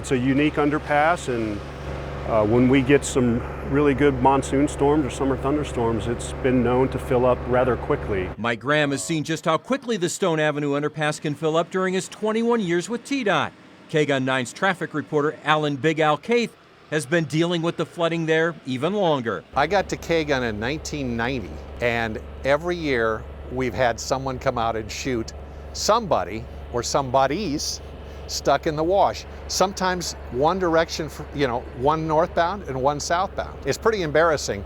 It's a unique underpass, and when we get some really good monsoon storms or summer thunderstorms, it's been known to fill up rather quickly. Mike Graham has seen just how quickly the Stone Avenue underpass can fill up during his 21 years with TDOT. KGUN 9's traffic reporter Alan Big Al Caith has been dealing with the flooding there even longer. I got to KGUN in 1990, and every year we've had someone come out and shoot somebody or somebodies stuck in the wash. Sometimes one direction, one northbound and one southbound. It's pretty embarrassing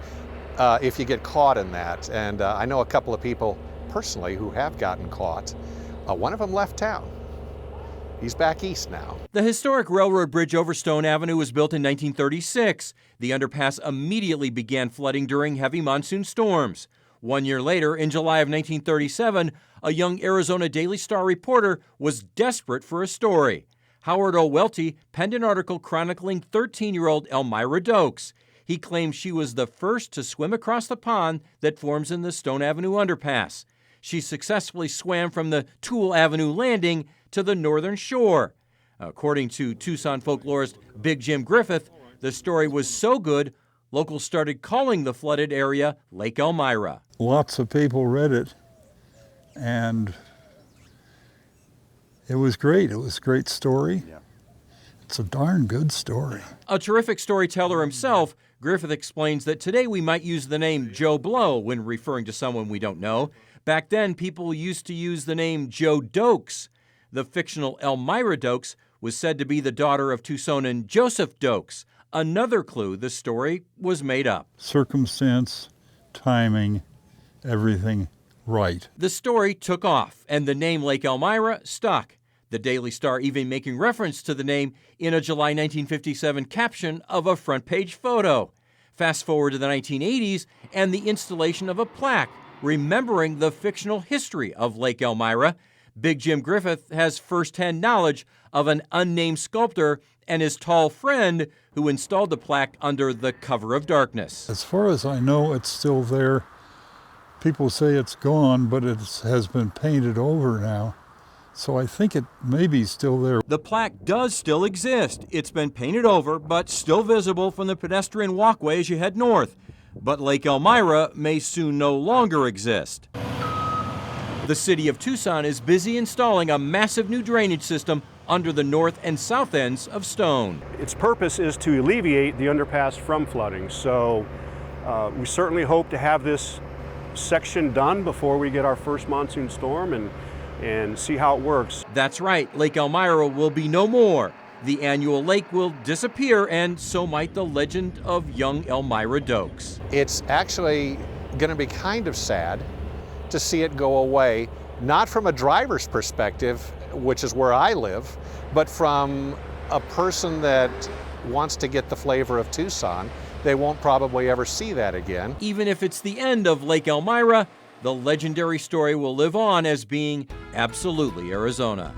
if you get caught in that. And I know a couple of people personally who have gotten caught. One of them left town. He's back east now. The historic railroad bridge over Stone Avenue was built in 1936. The underpass immediately began flooding during heavy monsoon storms. 1 year later, in July of 1937, a young Arizona Daily Star reporter was desperate for a story. Howard O. Welty penned an article chronicling 13-year-old Elmira Dokes. He claimed she was the first to swim across the pond that forms in the Stone Avenue underpass. She successfully swam from the Toole Avenue landing to the northern shore. According to Tucson folklorist Big Jim Griffith, the story was so good, locals started calling the flooded area Lake Elmira. Lots of people read it, and it was great. It was a great story. Yeah. It's a darn good story. A terrific storyteller himself, Griffith explains that today we might use the name Joe Blow when referring to someone we don't know. Back then, people used to use the name Joe Dokes. The fictional Elmira Dokes was said to be the daughter of Tucsonan Joseph Dokes. Another clue the story was made up. Circumstance, timing, everything right. The story took off, and the name Lake Elmira stuck. The Daily Star even making reference to the name in a July 1957 caption of a front-page photo. Fast forward to the 1980s and the installation of a plaque remembering the fictional history of Lake Elmira. Big Jim Griffith has first-hand knowledge of an unnamed sculptor and his tall friend who installed the plaque under the cover of darkness. As far as I know, it's still there. People say it's gone, but it has been painted over now. So I think it may be still there. The plaque does still exist. It's been painted over, but still visible from the pedestrian walkway as you head north. But Lake Elmira may soon no longer exist. The city of Tucson is busy installing a massive new drainage system under the north and south ends of Stone. Its purpose is to alleviate the underpass from flooding. So we certainly hope to have this section done before we get our first monsoon storm and see how it works. That's right, Lake Elmira will be no more. The annual lake will disappear, and so might the legend of young Elmira Dokes. It's actually going to be kind of sad to see it go away, not from a driver's perspective, which is where I live, but from a person that wants to get the flavor of Tucson. They won't probably ever see that again. Even if it's the end of Lake Elmira, the legendary story will live on as being absolutely Arizona.